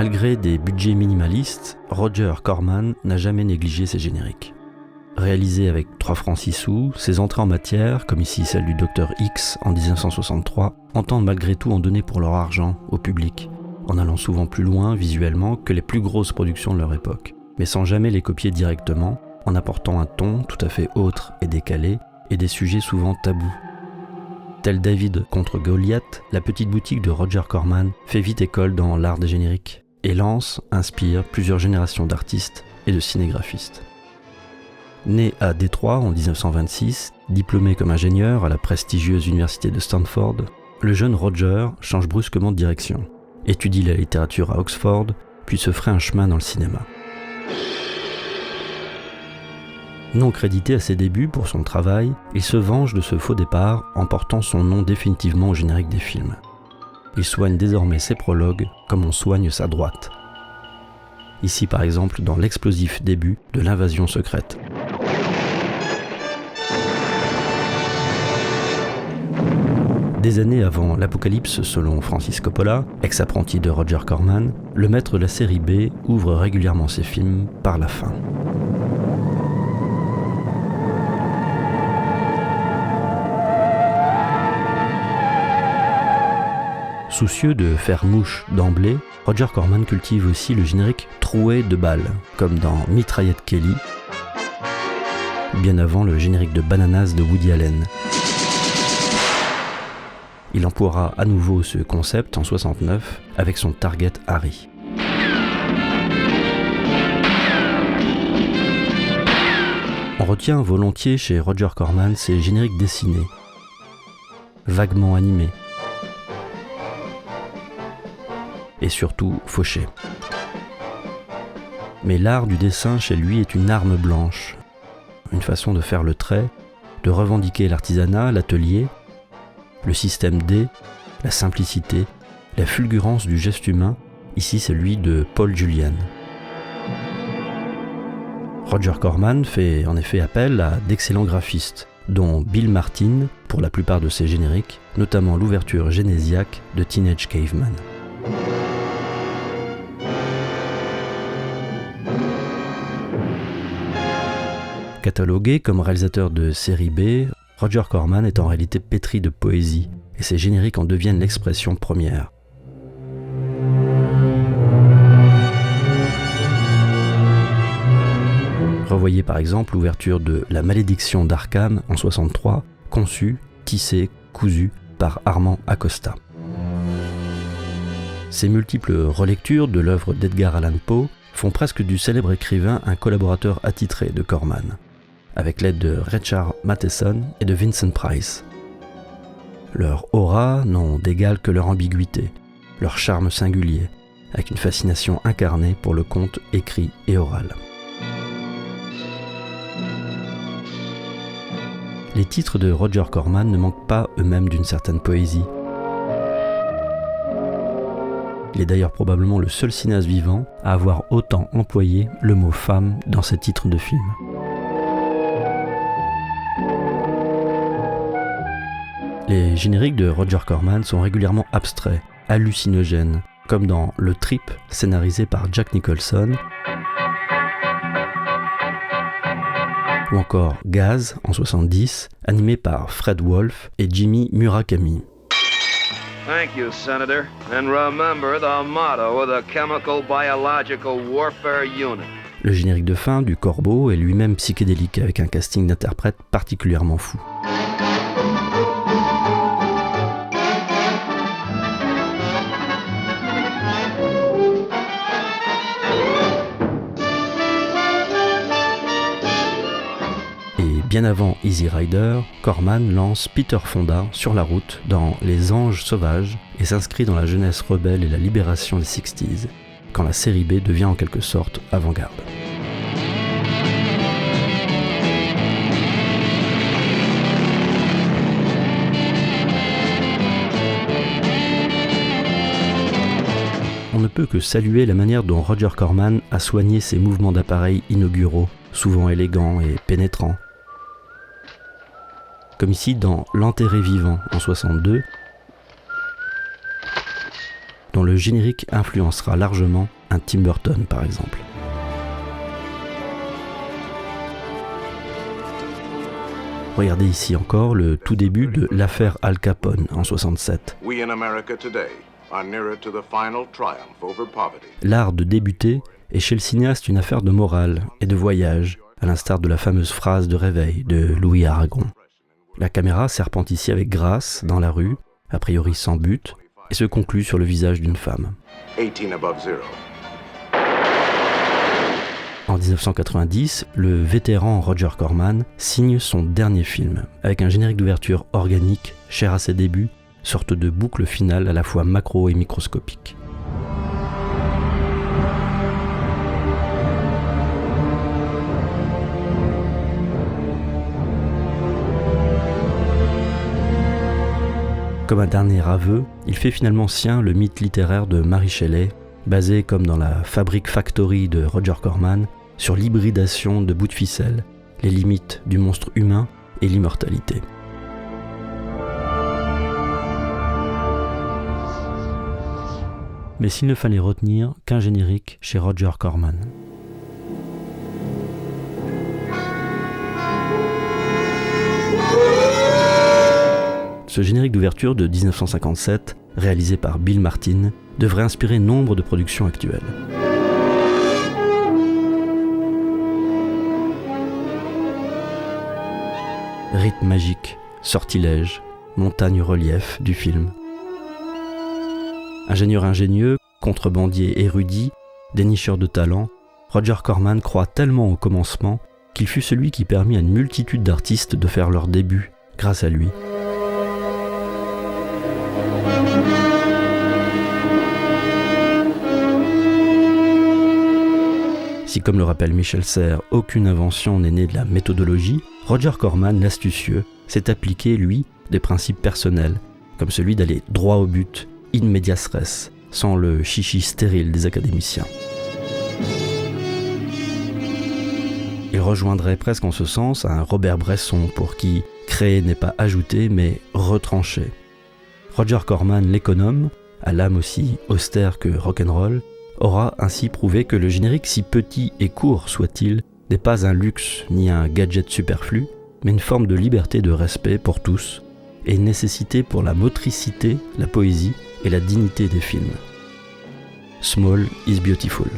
Malgré des budgets minimalistes, Roger Corman n'a jamais négligé ses génériques. Réalisés avec 3 francs 6 sous, ses entrées en matière, comme ici celle du Dr X en 1963, entendent malgré tout en donner pour leur argent au public, en allant souvent plus loin visuellement que les plus grosses productions de leur époque, mais sans jamais les copier directement, en apportant un ton tout à fait autre et décalé, et des sujets souvent tabous. Tel David contre Goliath, la petite boutique de Roger Corman fait vite école dans l'art des génériques et inspire plusieurs générations d'artistes et de cinégraphistes. Né à Détroit en 1926, diplômé comme ingénieur à la prestigieuse université de Stanford, le jeune Roger change brusquement de direction, étudie la littérature à Oxford, puis se ferait un chemin dans le cinéma. Non crédité à ses débuts pour son travail, il se venge de ce faux départ en portant son nom définitivement au générique des films. Il soigne désormais ses prologues comme on soigne sa droite. Ici par exemple dans l'explosif début de l'invasion secrète. Des années avant l'Apocalypse selon Francis Coppola, ex-apprenti de Roger Corman, le maître de la série B ouvre régulièrement ses films par la fin. Soucieux de faire mouche d'emblée, Roger Corman cultive aussi le générique troué de balles, comme dans Mitraillette Kelly, bien avant le générique de Bananas de Woody Allen. Il emploiera à nouveau ce concept en 1969 avec son Target Harry. On retient volontiers chez Roger Corman ses génériques dessinés, vaguement animés, et surtout fauché. Mais l'art du dessin chez lui est une arme blanche, une façon de faire le trait, de revendiquer l'artisanat, l'atelier, le système D, la simplicité, la fulgurance du geste humain, ici celui de Paul Julian. Roger Corman fait en effet appel à d'excellents graphistes, dont Bill Martin pour la plupart de ses génériques, notamment l'ouverture génésiaque de Teenage Caveman. Catalogué comme réalisateur de série B, Roger Corman est en réalité pétri de poésie, et ses génériques en deviennent l'expression première. Revoyez par exemple l'ouverture de La Malédiction d'Arkham en 1963, conçue, tissée, cousue par Armand Acosta. Ces multiples relectures de l'œuvre d'Edgar Allan Poe font presque du célèbre écrivain un collaborateur attitré de Corman, avec l'aide de Richard Matheson et de Vincent Price. Leur aura n'ont d'égal que leur ambiguïté, leur charme singulier, avec une fascination incarnée pour le conte écrit et oral. Les titres de Roger Corman ne manquent pas eux-mêmes d'une certaine poésie. Il est d'ailleurs probablement le seul cinéaste vivant à avoir autant employé le mot femme dans ses titres de films. Les génériques de Roger Corman sont régulièrement abstraits, hallucinogènes, comme dans Le Trip, scénarisé par Jack Nicholson, ou encore Gaz, en 1970, animé par Fred Wolf et Jimmy Murakami. Thank you, Senator. And remember the motto of the Chemical Biological Warfare Unit. Le générique de fin du Corbeau est lui-même psychédélique, avec un casting d'interprètes particulièrement fou. Bien avant Easy Rider, Corman lance Peter Fonda sur la route dans Les Anges Sauvages et s'inscrit dans la jeunesse rebelle et la libération des 60s, quand la série B devient en quelque sorte avant-garde. On ne peut que saluer la manière dont Roger Corman a soigné ses mouvements d'appareil inauguraux, souvent élégants et pénétrants. Comme ici dans L'Enterré vivant en 1962, dont dont le générique influencera largement un Tim Burton par exemple. Regardez ici encore le tout début de l'affaire Al Capone en 67. L'art de débuter est chez le cinéaste une affaire de morale et de voyage, à l'instar de la fameuse phrase de réveil de Louis Aragon. La caméra serpente ici avec grâce dans la rue, a priori sans but, et se conclut sur le visage d'une femme. En 1990, le vétéran Roger Corman signe son dernier film, avec un générique d'ouverture organique, cher à ses débuts, sorte de boucle finale à la fois macro et microscopique. Comme un dernier aveu, il fait finalement sien le mythe littéraire de Mary Shelley, basé comme dans la Fabric Factory de Roger Corman, sur l'hybridation de bouts de ficelle, les limites du monstre humain et l'immortalité. Mais s'il ne fallait retenir qu'un générique chez Roger Corman. Ce générique d'ouverture de 1957, réalisé par Bill Martin, devrait inspirer nombre de productions actuelles. Rythme magique, sortilège, montagne relief du film. Ingénieur ingénieux, contrebandier érudit, dénicheur de talent, Roger Corman croit tellement au commencement qu'il fut celui qui permit à une multitude d'artistes de faire leur début grâce à lui. Si, comme le rappelle Michel Serres, aucune invention n'est née de la méthodologie, Roger Corman, l'astucieux, s'est appliqué, lui, des principes personnels, comme celui d'aller droit au but, in medias res, sans le chichi stérile des académiciens. Il rejoindrait presque en ce sens un Robert Bresson pour qui créer n'est pas ajouter mais retrancher. Roger Corman, l'économe, à l'âme aussi austère que rock'n'roll, aura ainsi prouvé que le générique, si petit et court soit-il, n'est pas un luxe ni un gadget superflu, mais une forme de liberté de respect pour tous et une nécessité pour la motricité, la poésie et la dignité des films. Small is beautiful.